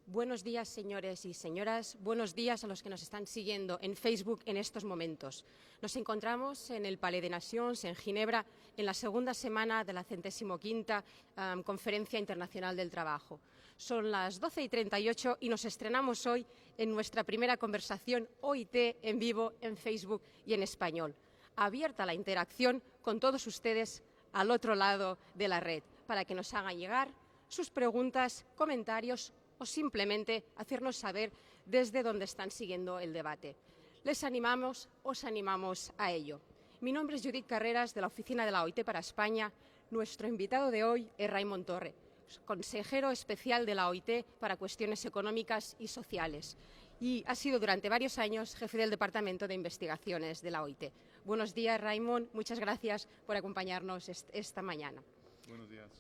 Buenos días, señores y señoras. Buenos días a los que nos están siguiendo en Facebook en estos momentos. Nos encontramos en el Palais des Nations, en Ginebra, en la segunda semana de la 105ª Conferencia Internacional del Trabajo. Son las 12:38 y nos estrenamos hoy en nuestra primera conversación OIT en vivo en Facebook y en español. Abierta la interacción con todos ustedes al otro lado de la red, para que nos hagan llegar sus preguntas, comentarios o simplemente hacernos saber desde dónde están siguiendo el debate. Les animamos, os animamos a ello. Mi nombre es Judith Carreras, de la Oficina de la OIT para España. Nuestro invitado de hoy es Raimon Torre, consejero especial de la OIT para cuestiones económicas y sociales, y ha sido durante varios años jefe del Departamento de Investigaciones de la OIT. Buenos días, Raimon. Muchas gracias por acompañarnos esta mañana. Buenos días.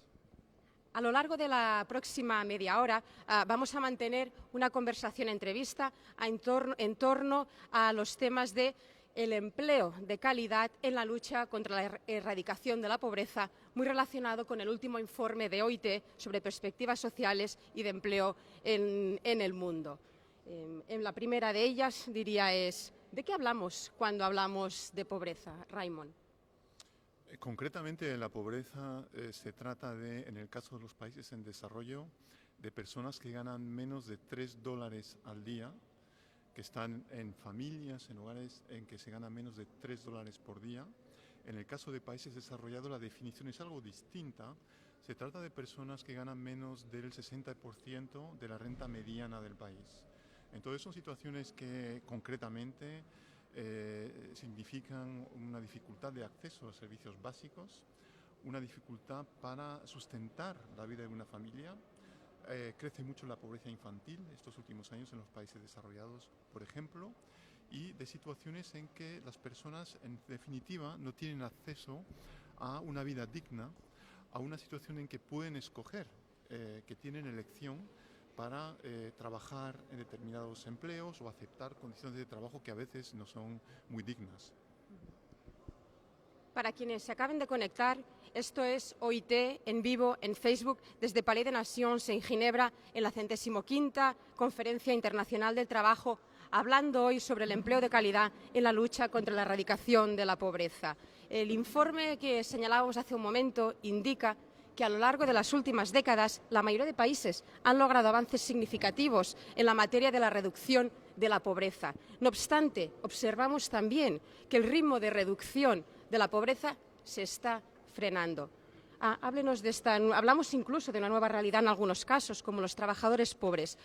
A lo largo de la próxima media hora vamos a mantener una conversación-entrevista en torno a los temas de el empleo de calidad en la lucha contra la erradicación de la pobreza, muy relacionado con el último informe de OIT sobre perspectivas sociales y de empleo en el mundo. En la primera de ellas, diría, es ¿de qué hablamos cuando hablamos de pobreza, Raimon? Concretamente, la pobreza se trata de, en el caso de los países en desarrollo, de personas que ganan menos de $3 al día, que están en familias, en hogares en que se gana menos de $3 por día. En el caso de países desarrollados, la definición es algo distinta. Se trata de personas que ganan menos del 60% de la renta mediana del país. Entonces, son situaciones que concretamente significan una dificultad de acceso a servicios básicos, una dificultad para sustentar la vida de una familia. Crece mucho la pobreza infantil estos últimos años en los países desarrollados, por ejemplo, y de situaciones en que las personas, en definitiva, no tienen acceso a una vida digna, a una situación en que pueden escoger, que tienen elección para trabajar en determinados empleos o aceptar condiciones de trabajo que a veces no son muy dignas. Para quienes se acaben de conectar, esto es OIT en vivo en Facebook desde Palais des Nations en Ginebra en la 105ª Conferencia Internacional del Trabajo, hablando hoy sobre el empleo de calidad en la lucha contra la erradicación de la pobreza. El informe que señalábamos hace un momento indica que a lo largo de las últimas décadas la mayoría de países han logrado avances significativos en la materia de la reducción de la pobreza. No obstante, observamos también que el ritmo de reducción de la pobreza se está frenando. Háblenos de esta. Hablamos incluso de una nueva realidad en algunos casos, como los trabajadores pobres.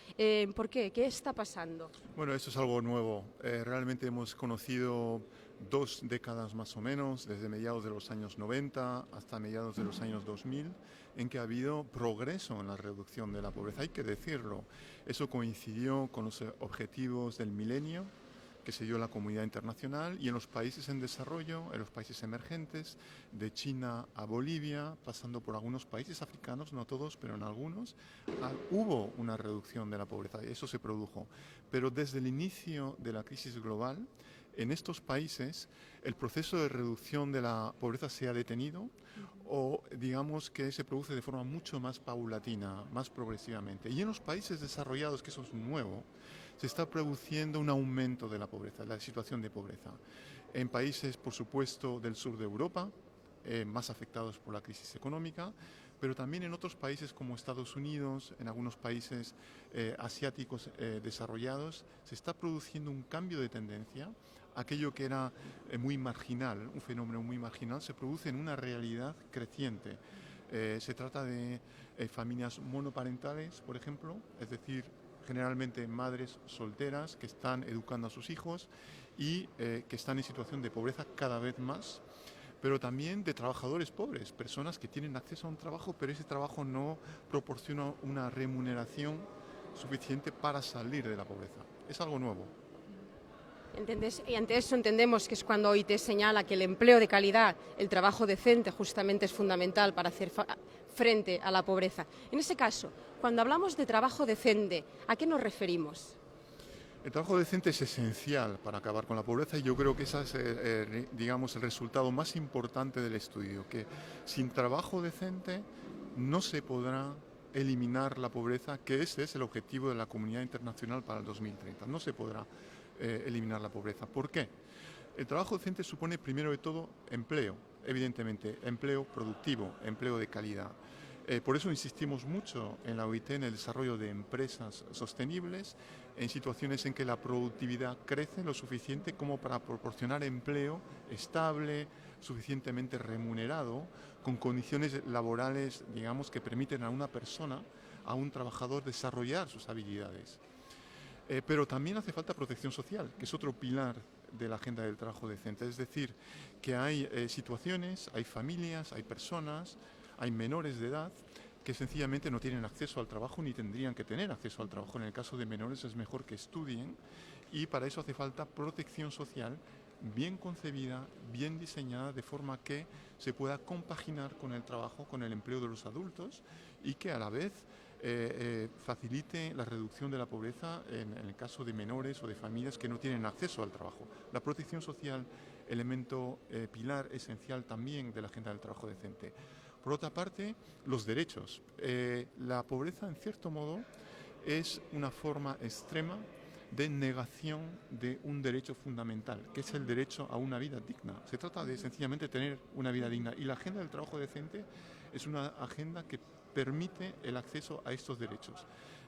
¿Por qué? ¿Qué está pasando? Bueno, esto es algo nuevo. Realmente hemos conocido 2 décadas más o menos, desde mediados de los años 90 hasta mediados de los años 2000, en que ha habido progreso en la reducción de la pobreza. Hay que decirlo. Eso coincidió con los objetivos del milenio que se dio en la comunidad internacional y en los países en desarrollo, en los países emergentes, de China a Bolivia, pasando por algunos países africanos, no todos, pero en algunos, hubo una reducción de la pobreza, eso se produjo. Pero desde el inicio de la crisis global, en estos países el proceso de reducción de la pobreza se ha detenido o digamos que se produce de forma mucho más paulatina, más progresivamente. Y en los países desarrollados, que eso es nuevo, se está produciendo un aumento de la pobreza, la situación de pobreza. En países, por supuesto, del sur de Europa, más afectados por la crisis económica, pero también en otros países como Estados Unidos, en algunos países asiáticos desarrollados, se está produciendo un cambio de tendencia. Aquello que era muy marginal, un fenómeno muy marginal, se produce en una realidad creciente. Se trata de familias monoparentales, por ejemplo, es decir, generalmente madres solteras que están educando a sus hijos y que están en situación de pobreza cada vez más, pero también de trabajadores pobres, personas que tienen acceso a un trabajo, pero ese trabajo no proporciona una remuneración suficiente para salir de la pobreza. Es algo nuevo. Y ante eso entendemos que es cuando OIT señala que el empleo de calidad, el trabajo decente, justamente es fundamental para hacer frente a la pobreza. En ese caso, cuando hablamos de trabajo decente, ¿a qué nos referimos? El trabajo decente es esencial para acabar con la pobreza y yo creo que ese es, digamos, el resultado más importante del estudio, que sin trabajo decente no se podrá eliminar la pobreza, que ese es el objetivo de la comunidad internacional para el 2030. No se podrá eliminar la pobreza. ¿Por qué? El trabajo docente supone primero de todo empleo, evidentemente, empleo productivo, empleo de calidad. Por eso insistimos mucho en la OIT en el desarrollo de empresas sostenibles, en situaciones en que la productividad crece lo suficiente como para proporcionar empleo estable, suficientemente remunerado, con condiciones laborales, digamos, que permiten a una persona, a un trabajador, desarrollar sus habilidades. Pero también hace falta protección social, que es otro pilar de la agenda del trabajo decente. Es decir, que hay situaciones, hay familias, hay personas, hay menores de edad que sencillamente no tienen acceso al trabajo ni tendrían que tener acceso al trabajo. En el caso de menores es mejor que estudien y para eso hace falta protección social bien concebida, bien diseñada, de forma que se pueda compaginar con el trabajo, con el empleo de los adultos y que a la vez facilite la reducción de la pobreza en el caso de menores o de familias que no tienen acceso al trabajo. La protección social, elemento pilar esencial también de la agenda del trabajo decente. Por otra parte, los derechos. La pobreza, en cierto modo, es una forma extrema de negación de un derecho fundamental, que es el derecho a una vida digna. Se trata de sencillamente tener una vida digna y la agenda del trabajo decente es una agenda que permite el acceso a estos derechos.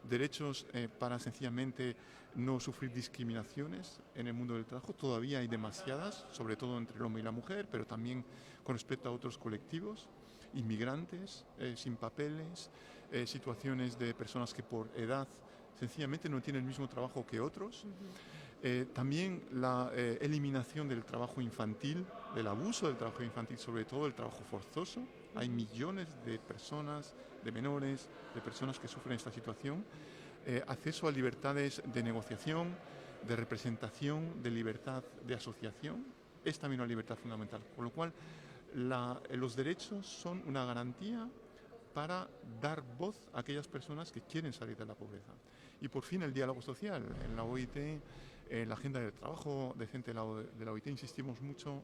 Derechos para sencillamente no sufrir discriminaciones en el mundo del trabajo. Todavía hay demasiadas, sobre todo entre el hombre y la mujer, pero también con respecto a otros colectivos, inmigrantes, sin papeles, situaciones de personas que por edad sencillamente no tienen el mismo trabajo que otros. También la eliminación del trabajo infantil, del abuso del trabajo infantil, sobre todo el trabajo forzoso. Hay millones de personas, de menores, de personas que sufren esta situación. Acceso a libertades de negociación, de representación, de libertad de asociación, es también una libertad fundamental. Con lo cual, los derechos son una garantía para dar voz a aquellas personas que quieren salir de la pobreza. Y por fin el diálogo social. En la OIT, en la agenda del trabajo decente de la OIT, insistimos mucho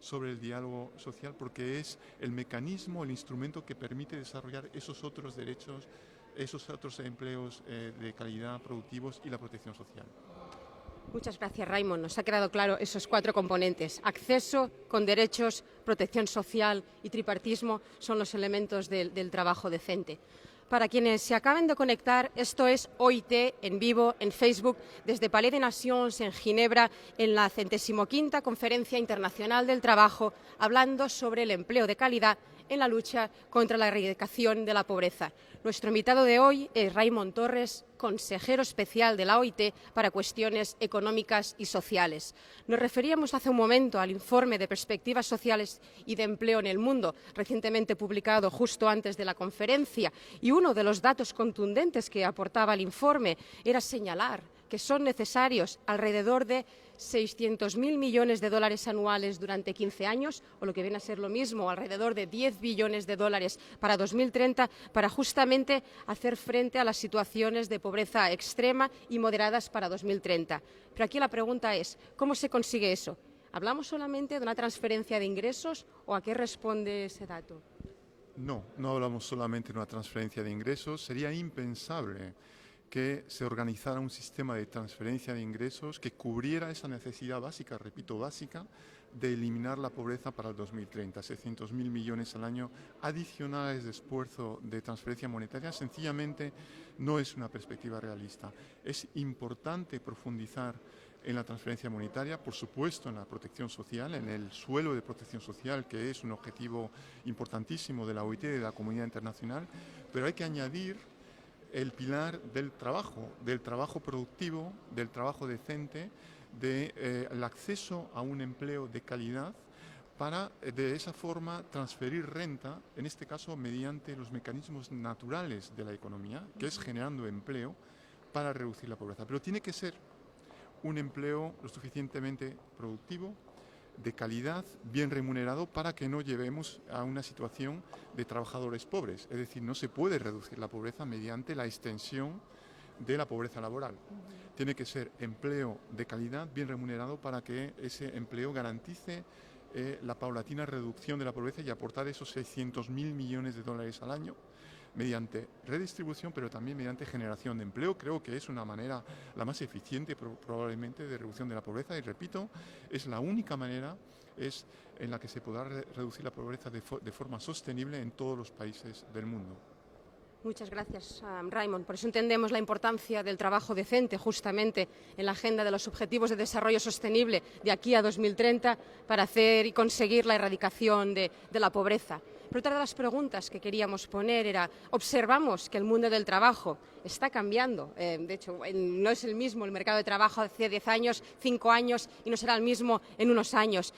sobre el diálogo social porque es el mecanismo, el instrumento que permite desarrollar esos otros derechos, esos otros empleos de calidad productivos y la protección social. Muchas gracias, Raimon. Nos ha quedado claro esos 4 componentes. Acceso con derechos, protección social y tripartismo son los elementos del trabajo decente. Para quienes se acaben de conectar, esto es OIT en vivo en Facebook desde Palais des Nations en Ginebra en la 105ª Conferencia Internacional del Trabajo, hablando sobre el empleo de calidad en la lucha contra la erradicación de la pobreza. Nuestro invitado de hoy es Raimon Torres, consejero especial de la OIT para cuestiones económicas y sociales. Nos referíamos hace un momento al informe de perspectivas sociales y de empleo en el mundo, recientemente publicado justo antes de la conferencia, y uno de los datos contundentes que aportaba el informe era señalar que son necesarios alrededor de 600.000 millones de dólares anuales durante 15 años, o lo que viene a ser lo mismo, alrededor de 10 billones de dólares para 2030, para justamente hacer frente a las situaciones de pobreza extrema y moderadas para 2030. Pero aquí la pregunta es, ¿cómo se consigue eso? ¿Hablamos solamente de una transferencia de ingresos o a qué responde ese dato? No, no hablamos solamente de una transferencia de ingresos. Sería impensable que se organizara un sistema de transferencia de ingresos que cubriera esa necesidad básica, repito, básica, de eliminar la pobreza para el 2030. 600.000 millones al año adicionales de esfuerzo de transferencia monetaria sencillamente no es una perspectiva realista. Es importante profundizar en la transferencia monetaria, por supuesto en la protección social, en el suelo de protección social, que es un objetivo importantísimo de la OIT y de la comunidad internacional, pero hay que añadir el pilar del trabajo productivo, del trabajo decente, del acceso a un empleo de calidad para de esa forma transferir renta, en este caso mediante los mecanismos naturales de la economía, que es generando empleo para reducir la pobreza. Pero tiene que ser un empleo lo suficientemente productivo, de calidad, bien remunerado, para que no llevemos a una situación de trabajadores pobres. Es decir, no se puede reducir la pobreza mediante la extensión de la pobreza laboral. Tiene que ser empleo de calidad, bien remunerado, para que ese empleo garantice la paulatina reducción de la pobreza y aportar esos 600.000 millones de dólares al año mediante redistribución, pero también mediante generación de empleo. Creo que es una manera la más eficiente probablemente de reducción de la pobreza, y repito, es la única manera en la que se podrá reducir la pobreza de forma sostenible en todos los países del mundo. Muchas gracias, Raimon. Por eso entendemos la importancia del trabajo decente justamente en la agenda de los Objetivos de Desarrollo Sostenible de aquí a 2030 para hacer y conseguir la erradicación de la pobreza. Pero otra de las preguntas que queríamos poner era, observamos que el mundo del trabajo está cambiando. De hecho, no es el mismo el mercado de trabajo hace 10 años, 5 años y no será el mismo en unos años.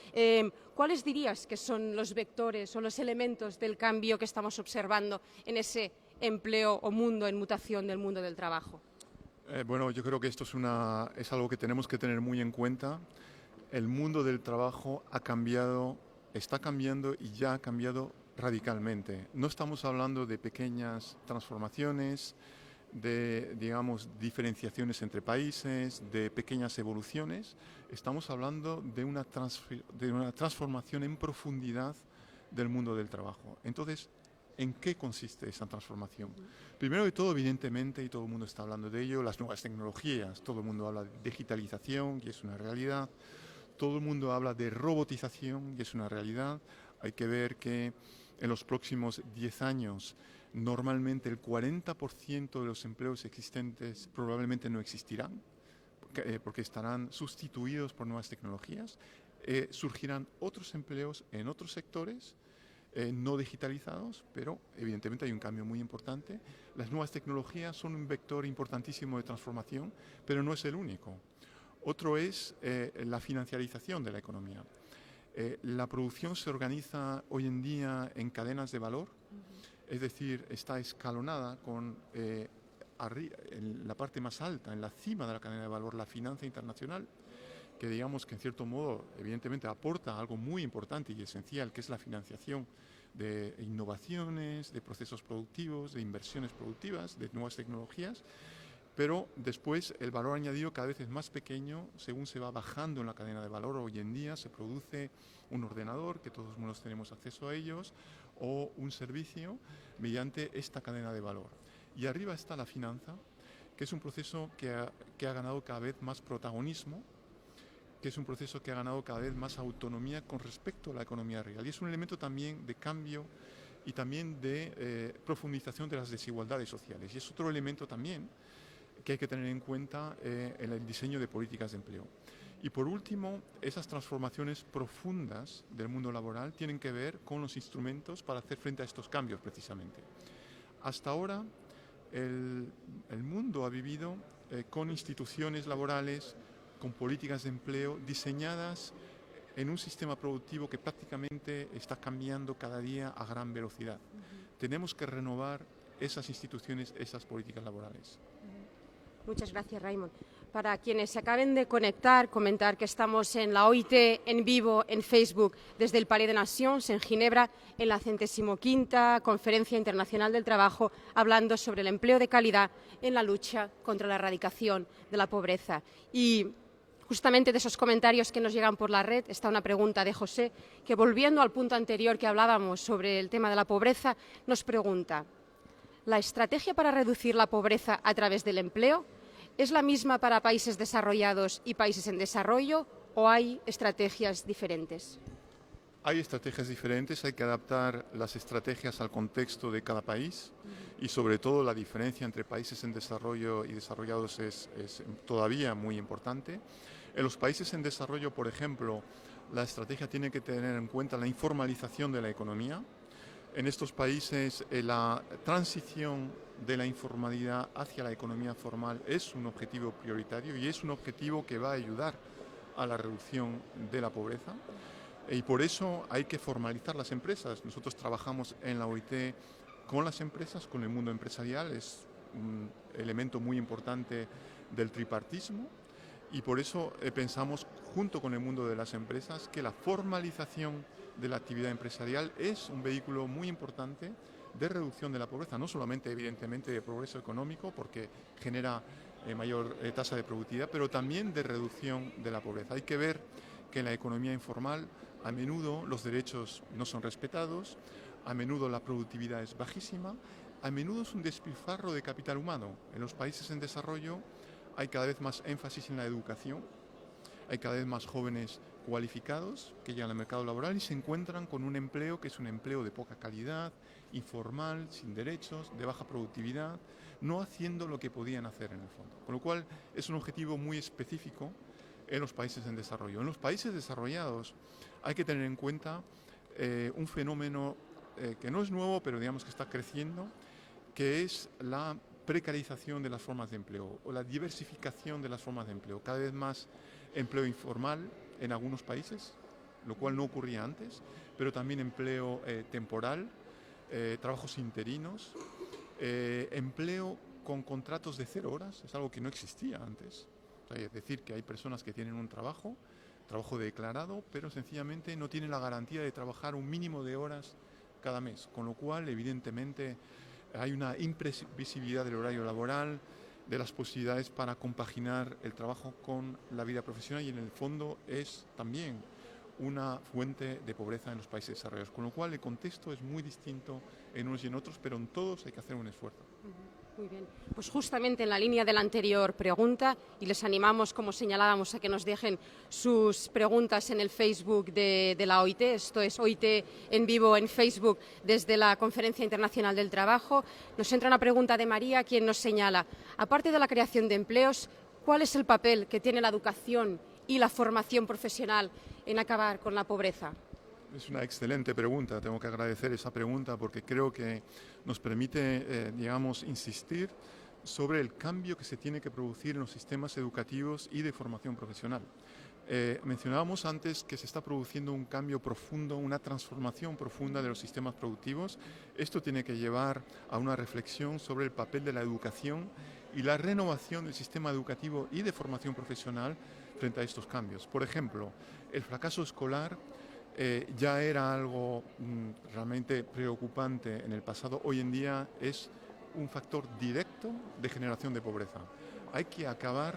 ¿Cuáles dirías que son los vectores o los elementos del cambio que estamos observando en ese empleo o mundo en mutación del mundo del trabajo? Bueno, yo creo que esto es algo que tenemos que tener muy en cuenta. El mundo del trabajo ha cambiado, está cambiando y ya ha cambiado radicalmente. No estamos hablando de pequeñas transformaciones, de, digamos, diferenciaciones entre países, de pequeñas evoluciones. Estamos hablando de una transformación en profundidad del mundo del trabajo. Entonces, ¿en qué consiste esa transformación? Primero de todo, evidentemente, y todo el mundo está hablando de ello, las nuevas tecnologías. Todo el mundo habla de digitalización, y es una realidad. Todo el mundo habla de robotización, y es una realidad. Hay que ver que en los próximos 10 años, normalmente el 40% de los empleos existentes probablemente no existirán, porque estarán sustituidos por nuevas tecnologías. Surgirán otros empleos en otros sectores, no digitalizados, pero evidentemente hay un cambio muy importante. Las nuevas tecnologías son un vector importantísimo de transformación, pero no es el único. Otro es la financiarización de la economía. La producción se organiza hoy en día en cadenas de valor, es decir, está escalonada con en la parte más alta, en la cima de la cadena de valor, la finanza internacional, que digamos que en cierto modo evidentemente aporta algo muy importante y esencial, que es la financiación de innovaciones, de procesos productivos, de inversiones productivas, de nuevas tecnologías, pero después el valor añadido cada vez es más pequeño según se va bajando en la cadena de valor. Hoy en día se produce un ordenador, que todos nosotros tenemos acceso a ellos, o un servicio mediante esta cadena de valor. Y arriba está la finanza, que es un proceso que ha ganado cada vez más protagonismo, que es un proceso que ha ganado cada vez más autonomía con respecto a la economía real. Y es un elemento también de cambio y también de profundización de las desigualdades sociales. Y es otro elemento también que hay que tener en cuenta en el diseño de políticas de empleo. Y por último, esas transformaciones profundas del mundo laboral tienen que ver con los instrumentos para hacer frente a estos cambios precisamente. Hasta ahora el mundo ha vivido con instituciones laborales, con políticas de empleo diseñadas en un sistema productivo que prácticamente está cambiando cada día a gran velocidad. Tenemos que renovar esas instituciones, esas políticas laborales. Muchas gracias, Raimon. Para quienes se acaben de conectar, comentar que estamos en la OIT en vivo en Facebook desde el Palais des Nations en Ginebra en la 105ª Conferencia Internacional del Trabajo, hablando sobre el empleo de calidad en la lucha contra la erradicación de la pobreza. Y justamente de esos comentarios que nos llegan por la red está una pregunta de José, que volviendo al punto anterior que hablábamos sobre el tema de la pobreza, nos pregunta: ¿la estrategia para reducir la pobreza a través del empleo es la misma para países desarrollados y países en desarrollo o hay estrategias diferentes? Hay estrategias diferentes, hay que adaptar las estrategias al contexto de cada país y sobre todo la diferencia entre países en desarrollo y desarrollados es todavía muy importante. En los países en desarrollo, por ejemplo, la estrategia tiene que tener en cuenta la informalización de la economía. En estos países la transición de la informalidad hacia la economía formal es un objetivo prioritario y es un objetivo que va a ayudar a la reducción de la pobreza. Y por eso hay que formalizar las empresas. Nosotros trabajamos en la OIT con las empresas, con el mundo empresarial, es un elemento muy importante del tripartismo y por eso pensamos junto con el mundo de las empresas que la formalización de la actividad empresarial es un vehículo muy importante de reducción de la pobreza, no solamente evidentemente de progreso económico porque genera mayor tasa de productividad, pero también de reducción de la pobreza. Hay que ver que en la economía informal a menudo los derechos no son respetados, a menudo la productividad es bajísima, a menudo es un despilfarro de capital humano. En los países en desarrollo hay cada vez más énfasis en la educación, hay cada vez más jóvenes cualificados que llegan al mercado laboral y se encuentran con un empleo que es un empleo de poca calidad, informal, sin derechos, de baja productividad, no haciendo lo que podían hacer en el fondo. Con lo cual es un objetivo muy específico en los países en desarrollo. En los países desarrollados hay que tener en cuenta un fenómeno que no es nuevo, pero digamos que está creciendo, que es la precarización de las formas de empleo o la diversificación de las formas de empleo. Cada vez más empleo informal en algunos países, lo cual no ocurría antes, pero también empleo temporal, trabajos interinos, empleo con contratos de 0 horas, es algo que no existía antes. O sea, es decir, que hay personas que tienen un trabajo declarado, pero sencillamente no tienen la garantía de trabajar un mínimo de horas cada mes, con lo cual evidentemente hay una imprevisibilidad del horario laboral, de las posibilidades para compaginar el trabajo con la vida profesional y en el fondo es también una fuente de pobreza en los países desarrollados, con lo cual el contexto es muy distinto en unos y en otros, pero en todos hay que hacer un esfuerzo. Muy bien, pues justamente en la línea de la anterior pregunta, y les animamos, como señalábamos, a que nos dejen sus preguntas en el Facebook de la OIT, esto es OIT en vivo en Facebook desde la Conferencia Internacional del Trabajo. Nos entra una pregunta de María, quien nos señala, aparte de la creación de empleos, ¿cuál es el papel que tiene la educación y la formación profesional en acabar con la pobreza? Es una excelente pregunta, tengo que agradecer esa pregunta porque creo que nos permite, digamos, insistir sobre el cambio que se tiene que producir en los sistemas educativos y de formación profesional. Mencionábamos antes que se está produciendo un cambio profundo, una transformación profunda de los sistemas productivos. Esto tiene que llevar a una reflexión sobre el papel de la educación y la renovación del sistema educativo y de formación profesional frente a estos cambios. Por ejemplo, el fracaso escolar ya era algo realmente preocupante en el pasado. Hoy en día es un factor directo de generación de pobreza. Hay que acabar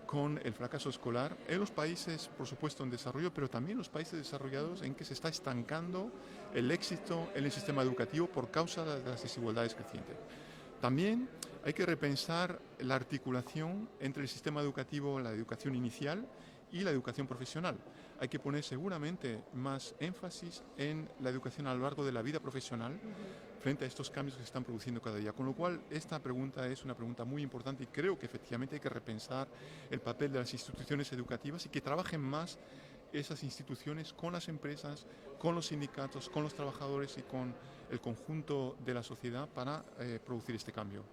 con el fracaso escolar en los países, por supuesto, en desarrollo, pero también en los países desarrollados en que se está estancando el éxito en el sistema educativo por causa de las desigualdades crecientes. También hay que repensar la articulación entre el sistema educativo, la educación inicial y la educación profesional. Hay que poner seguramente más énfasis en la educación a lo largo de la vida profesional frente a estos cambios que se están produciendo cada día. Con lo cual, esta pregunta es una pregunta muy importante y creo que efectivamente hay que repensar el papel de las instituciones educativas y que trabajen más esas instituciones con las empresas, con los sindicatos, con los trabajadores y con el conjunto de la sociedad para producir este cambio.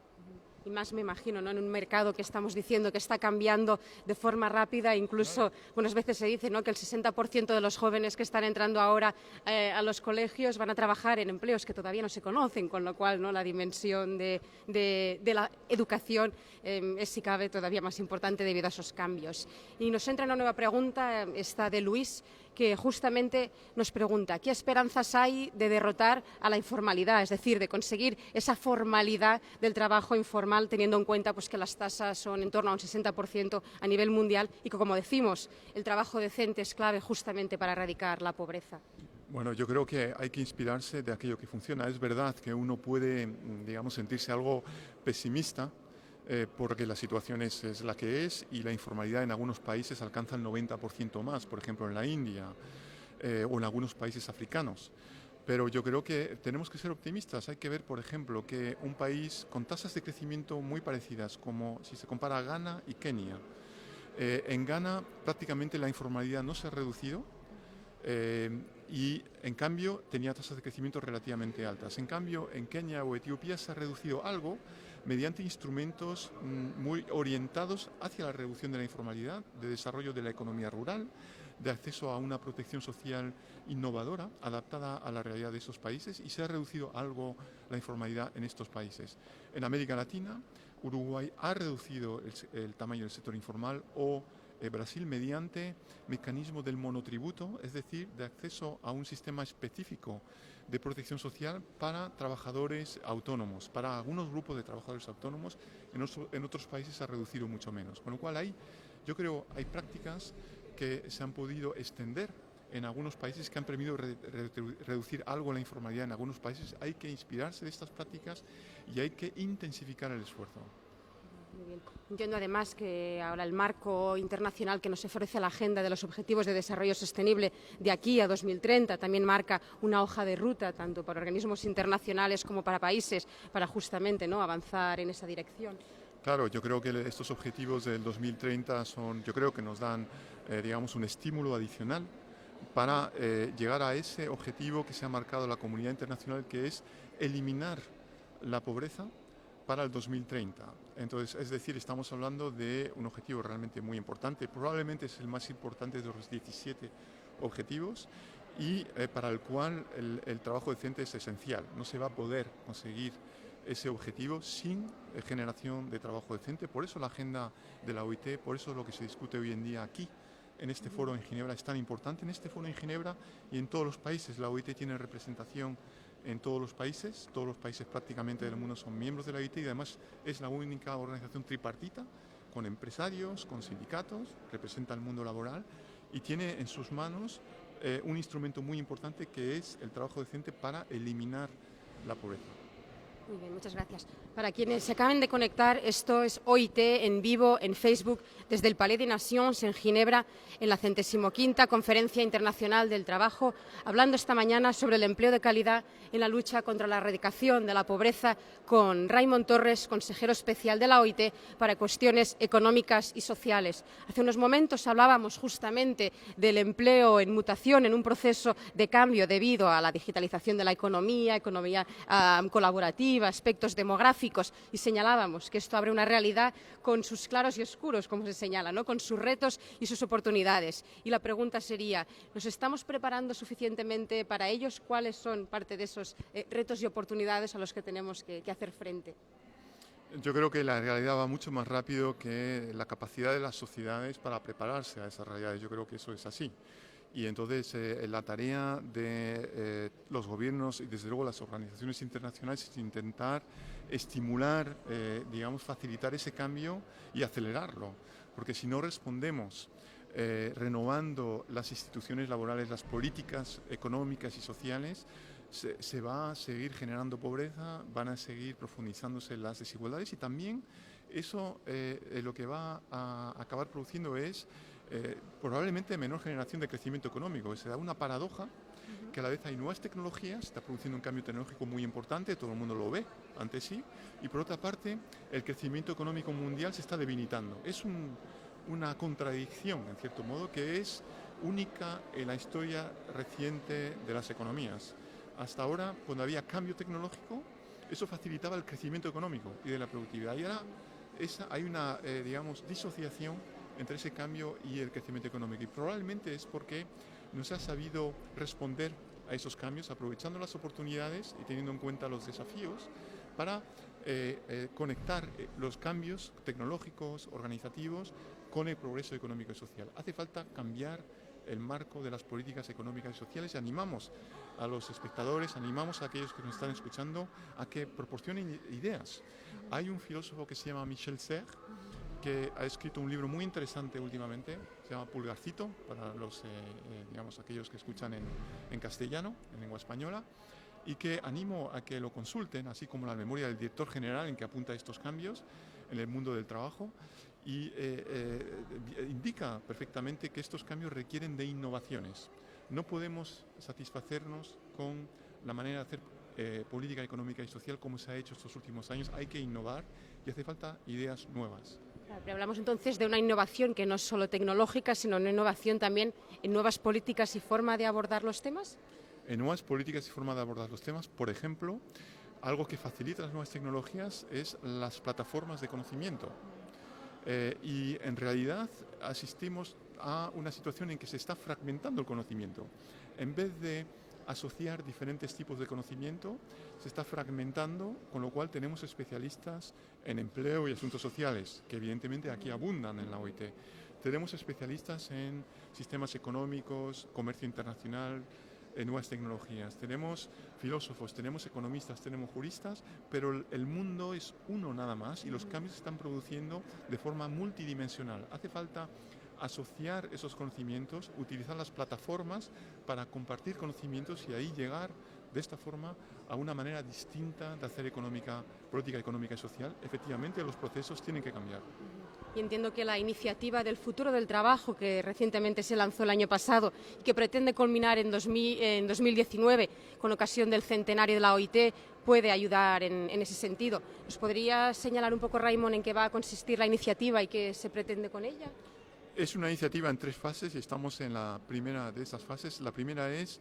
Y más me imagino, ¿no?, en un mercado que estamos diciendo que está cambiando de forma rápida, incluso unas veces se dice, ¿no?, que el 60% de los jóvenes que están entrando ahora a los colegios van a trabajar en empleos que todavía no se conocen, con lo cual, ¿no?, la dimensión de la educación es, si cabe, todavía más importante debido a esos cambios. Y nos entra una nueva pregunta, esta de Luis, que justamente nos pregunta, ¿qué esperanzas hay de derrotar a la informalidad? Es decir, de conseguir esa formalidad del trabajo informal, teniendo en cuenta pues, que las tasas son en torno a un 60% a nivel mundial y que, como decimos, el trabajo decente es clave justamente para erradicar la pobreza. Bueno, yo creo que hay que inspirarse de aquello que funciona. Es verdad que uno puede, digamos, sentirse algo pesimista, porque la situación es la que es y la informalidad en algunos países alcanza el 90% más, por ejemplo en la India o en algunos países africanos. Pero yo creo que tenemos que ser optimistas. Hay que ver, por ejemplo, que un país con tasas de crecimiento muy parecidas, como si se compara a Ghana y Kenia. En Ghana prácticamente la informalidad no se ha reducido y en cambio tenía tasas de crecimiento relativamente altas. En cambio en Kenia o Etiopía se ha reducido algo mediante instrumentos muy orientados hacia la reducción de la informalidad, de desarrollo de la economía rural, de acceso a una protección social innovadora, adaptada a la realidad de esos países, y se ha reducido algo la informalidad en estos países. En América Latina, Uruguay ha reducido el tamaño del sector informal o Brasil mediante mecanismo del monotributo, es decir, de acceso a un sistema específico de protección social para trabajadores autónomos, para algunos grupos de trabajadores autónomos, en otros países se ha reducido mucho menos. Con lo cual yo creo hay prácticas que se han podido extender en algunos países que han permitido reducir algo la informalidad en algunos países. Hay que inspirarse de estas prácticas y hay que intensificar el esfuerzo. Muy bien. Entiendo además que ahora el marco internacional que nos ofrece la Agenda de los Objetivos de Desarrollo Sostenible de aquí a 2030 también marca una hoja de ruta tanto para organismos internacionales como para países para justamente, ¿no?, avanzar en esa dirección. Claro, yo creo que estos objetivos del 2030 yo creo que nos dan, digamos, un estímulo adicional para llegar a ese objetivo que se ha marcado la comunidad internacional, que es eliminar la pobreza para el 2030. Entonces, es decir, estamos hablando de un objetivo realmente muy importante, probablemente es el más importante de los 17 objetivos y para el cual el trabajo decente es esencial. No se va a poder conseguir ese objetivo sin generación de trabajo decente. Por eso la agenda de la OIT, por eso lo que se discute hoy en día aquí, en este foro en Ginebra, es tan importante. En este foro en Ginebra y en todos los países, la OIT tiene representación en todos los países prácticamente del mundo son miembros de la OIT y además es la única organización tripartita con empresarios, con sindicatos, representa al mundo laboral y tiene en sus manos un instrumento muy importante que es el trabajo decente para eliminar la pobreza. Muy bien, muchas gracias. Para quienes se acaben de conectar, esto es OIT en vivo, en Facebook, desde el Palais des Nations en Ginebra, en la 105ª Conferencia Internacional del Trabajo, hablando esta mañana sobre el empleo de calidad en la lucha contra la erradicación de la pobreza con Raimon Torres, consejero especial de la OIT para cuestiones económicas y sociales. Hace unos momentos hablábamos justamente del empleo en mutación, en un proceso de cambio debido a la digitalización de la economía colaborativa, aspectos demográficos, y señalábamos que esto abre una realidad con sus claros y oscuros, como se señala, ¿no?, con sus retos y sus oportunidades. Y la pregunta sería, ¿nos estamos preparando suficientemente para ellos? ¿Cuáles son parte de esos retos y oportunidades a los que tenemos que hacer frente? Yo creo que la realidad va mucho más rápido que la capacidad de las sociedades para prepararse a esas realidades. Yo creo que eso es así. Y entonces la tarea de los gobiernos y desde luego las organizaciones internacionales es intentar estimular, digamos, facilitar ese cambio y acelerarlo. Porque si no respondemos renovando las instituciones laborales, las políticas económicas y sociales, se va a seguir generando pobreza, van a seguir profundizándose las desigualdades y también eso lo que va a acabar produciendo es probablemente menor generación de crecimiento económico. Se da una paradoja que a la vez hay nuevas tecnologías, está produciendo un cambio tecnológico muy importante, todo el mundo lo ve ante sí, y por otra parte el crecimiento económico mundial se está debilitando. Es una contradicción, en cierto modo, que es única en la historia reciente de las economías. Hasta ahora, cuando había cambio tecnológico, eso facilitaba el crecimiento económico y de la productividad. Y ahora hay una, digamos, disociación entre ese cambio y el crecimiento económico. Y probablemente es porque no se ha sabido responder a esos cambios, aprovechando las oportunidades y teniendo en cuenta los desafíos para conectar los cambios tecnológicos, organizativos, con el progreso económico y social. Hace falta cambiar el marco de las políticas económicas y sociales y animamos a los espectadores, animamos a aquellos que nos están escuchando a que proporcionen ideas. Hay un filósofo que se llama Michel Serres, que ha escrito un libro muy interesante últimamente, se llama Pulgarcito, para los, digamos, aquellos que escuchan en castellano, en lengua española, y que animo a que lo consulten, así como la memoria del director general en que apunta estos cambios en el mundo del trabajo, y indica perfectamente que estos cambios requieren de innovaciones. No podemos satisfacernos con la manera de hacer política económica y social como se ha hecho estos últimos años. Hay que innovar y hace falta ideas nuevas. Pero hablamos entonces de una innovación que no es solo tecnológica, sino una innovación también en nuevas políticas y forma de abordar los temas. En nuevas políticas y forma de abordar los temas, por ejemplo, algo que facilita las nuevas tecnologías es las plataformas de conocimiento. Y en realidad asistimos a una situación en que se está fragmentando el conocimiento. En vez de asociar diferentes tipos de conocimiento, se está fragmentando, con lo cual tenemos especialistas en empleo y asuntos sociales, que evidentemente aquí abundan en la OIT. Tenemos especialistas en sistemas económicos, comercio internacional, nuevas tecnologías. Tenemos filósofos, tenemos economistas, tenemos juristas, pero el mundo es uno nada más y los cambios se están produciendo de forma multidimensional. Hace falta asociar esos conocimientos, utilizar las plataformas para compartir conocimientos y ahí llegar de esta forma a una manera distinta de hacer política económica y social. Efectivamente, los procesos tienen que cambiar. Y entiendo que la iniciativa del futuro del trabajo, que recientemente se lanzó el año pasado y que pretende culminar en 2019 con ocasión del centenario de la OIT, puede ayudar en ese sentido. ¿Nos podría señalar un poco, Raimon, en qué va a consistir la iniciativa y qué se pretende con ella? Es una iniciativa en 3 fases y estamos en la primera de esas fases. La primera es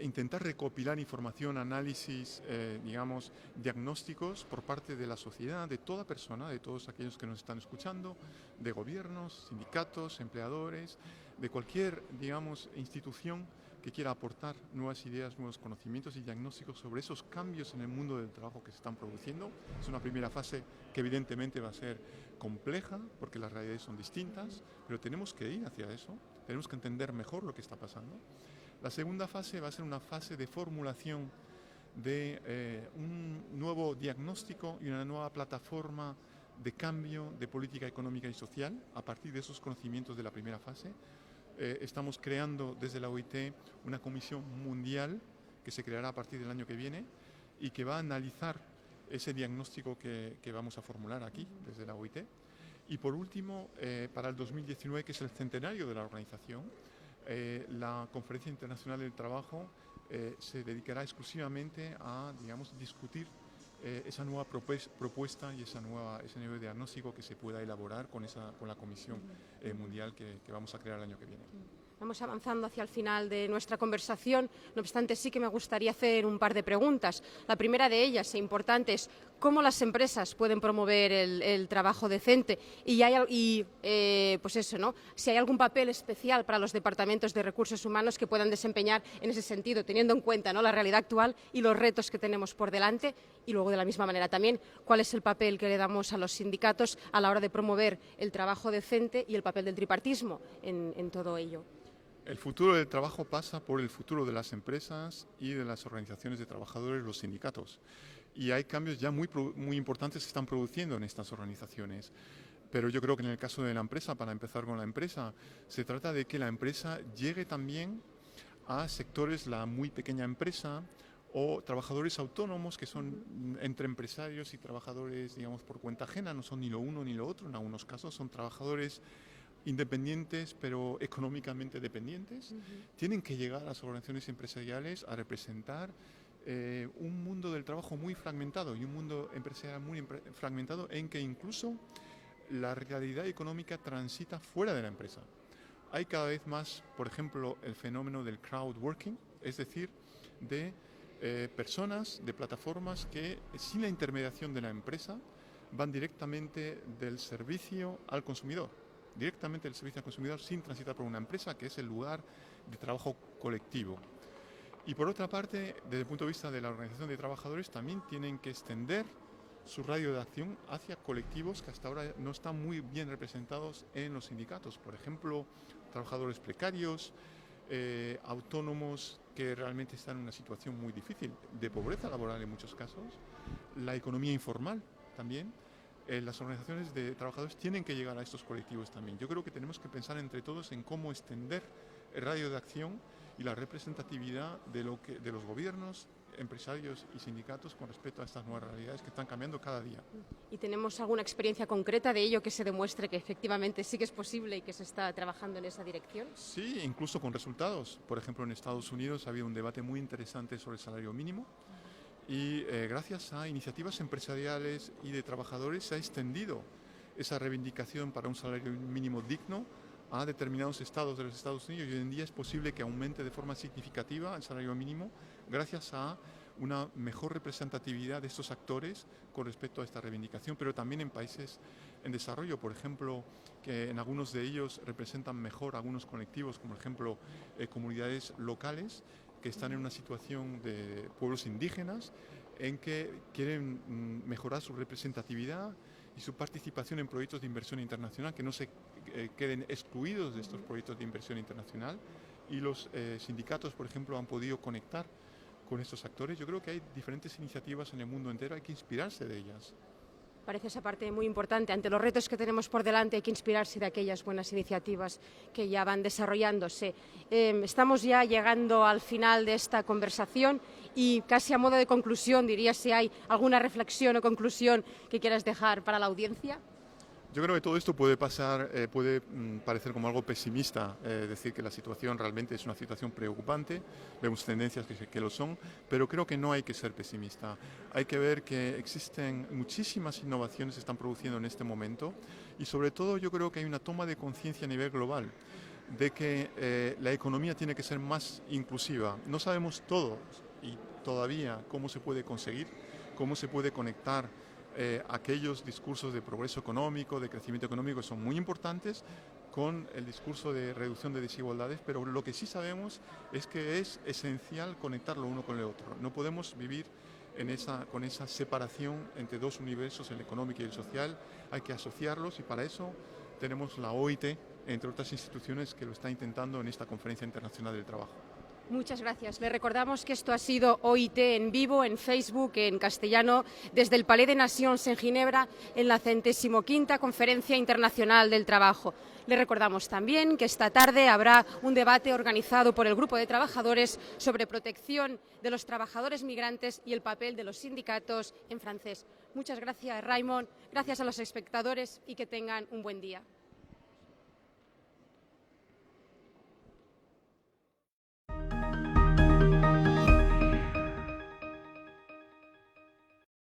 intentar recopilar información, análisis, digamos, diagnósticos por parte de la sociedad, de toda persona, de todos aquellos que nos están escuchando, de gobiernos, sindicatos, empleadores, de cualquier, digamos, institución que quiera aportar nuevas ideas, nuevos conocimientos y diagnósticos sobre esos cambios en el mundo del trabajo que se están produciendo. Es una primera fase que evidentemente va a ser compleja porque las realidades son distintas, pero tenemos que ir hacia eso, tenemos que entender mejor lo que está pasando. La segunda fase va a ser una fase de formulación de un nuevo diagnóstico y una nueva plataforma de cambio de política económica y social a partir de esos conocimientos de la primera fase. Estamos creando desde la OIT una comisión mundial que se creará a partir del año que viene y que va a analizar ese diagnóstico que vamos a formular aquí desde la OIT. Y por último, para el 2019, que es el centenario de la organización, la Conferencia Internacional del Trabajo se dedicará exclusivamente a, digamos, discutir esa nueva propuesta y ese nuevo diagnóstico que se pueda elaborar con la Comisión Mundial que vamos a crear el año que viene. Vamos avanzando hacia el final de nuestra conversación, no obstante sí que me gustaría hacer un par de preguntas. La primera de ellas, e importante, es cómo las empresas pueden promover el trabajo decente pues eso, ¿no? Si hay algún papel especial para los departamentos de recursos humanos que puedan desempeñar en ese sentido, teniendo en cuenta, ¿no?, la realidad actual y los retos que tenemos por delante, y luego de la misma manera también cuál es el papel que le damos a los sindicatos a la hora de promover el trabajo decente y el papel del tripartismo en todo ello. El futuro del trabajo pasa por el futuro de las empresas y de las organizaciones de trabajadores, los sindicatos. Y hay cambios ya muy importantes que se están produciendo en estas organizaciones. Pero yo creo que en el caso de la empresa, para empezar con la empresa, se trata de que la empresa llegue también a sectores, la muy pequeña empresa o trabajadores autónomos que son entre empresarios y trabajadores, digamos, por cuenta ajena, no son ni lo uno ni lo otro, en algunos casos son trabajadores independientes pero económicamente dependientes. Tienen que llegar a las organizaciones empresariales a representar un mundo del trabajo muy fragmentado y un mundo empresarial muy fragmentado en que incluso la realidad económica transita fuera de la empresa. Hay cada vez más, por ejemplo, el fenómeno del crowd working, es decir, de personas, de plataformas que sin la intermediación de la empresa van directamente del servicio al consumidor. Directamente el servicio al consumidor sin transitar por una empresa, que es el lugar de trabajo colectivo. Y por otra parte, desde el punto de vista de la organización de trabajadores, también tienen que extender su radio de acción hacia colectivos que hasta ahora no están muy bien representados en los sindicatos. Por ejemplo, trabajadores precarios, autónomos que realmente están en una situación muy difícil, de pobreza laboral en muchos casos, la economía informal también. Las organizaciones de trabajadores tienen que llegar a estos colectivos también. Yo creo que tenemos que pensar entre todos en cómo extender el radio de acción y la representatividad de los gobiernos, empresarios y sindicatos con respecto a estas nuevas realidades que están cambiando cada día. ¿Y tenemos alguna experiencia concreta de ello que se demuestre que efectivamente sí que es posible y que se está trabajando en esa dirección? Sí, incluso con resultados. Por ejemplo, en Estados Unidos ha habido un debate muy interesante sobre el salario mínimo. Y gracias a iniciativas empresariales y de trabajadores se ha extendido esa reivindicación para un salario mínimo digno a determinados estados de los Estados Unidos y hoy en día es posible que aumente de forma significativa el salario mínimo gracias a una mejor representatividad de estos actores con respecto a esta reivindicación, pero también en países en desarrollo, por ejemplo, que en algunos de ellos representan mejor algunos colectivos, como por ejemplo comunidades locales, que están en una situación de pueblos indígenas en que quieren mejorar su representatividad y su participación en proyectos de inversión internacional, que no se queden excluidos de estos proyectos de inversión internacional. Y los sindicatos, por ejemplo, han podido conectar con estos actores. Yo creo que hay diferentes iniciativas en el mundo entero, hay que inspirarse de ellas. Parece esa parte muy importante. Ante los retos que tenemos por delante hay que inspirarse de aquellas buenas iniciativas que ya van desarrollándose. Estamos ya llegando al final de esta conversación y casi a modo de conclusión, diría si hay alguna reflexión o conclusión que quieras dejar para la audiencia. Yo creo que todo esto puede pasar, puede parecer como algo pesimista, decir que la situación realmente es una situación preocupante, vemos tendencias que lo son, pero creo que no hay que ser pesimista. Hay que ver que existen muchísimas innovaciones que se están produciendo en este momento y sobre todo yo creo que hay una toma de conciencia a nivel global de que la economía tiene que ser más inclusiva. No sabemos todos y todavía cómo se puede conseguir, cómo se puede conectar aquellos discursos de progreso económico, de crecimiento económico, que son muy importantes, con el discurso de reducción de desigualdades, pero lo que sí sabemos es que es esencial conectarlo uno con el otro. No podemos vivir con esa separación entre dos universos, el económico y el social. Hay que asociarlos y para eso tenemos la OIT, entre otras instituciones, que lo está intentando en esta Conferencia Internacional del Trabajo. Muchas gracias. Le recordamos que esto ha sido OIT en vivo, en Facebook, en castellano, desde el Palais des Nations en Ginebra, en la 105ª Conferencia Internacional del Trabajo. Le recordamos también que esta tarde habrá un debate organizado por el Grupo de Trabajadores sobre protección de los trabajadores migrantes y el papel de los sindicatos en francés. Muchas gracias, Raimon. Gracias a los espectadores y que tengan un buen día.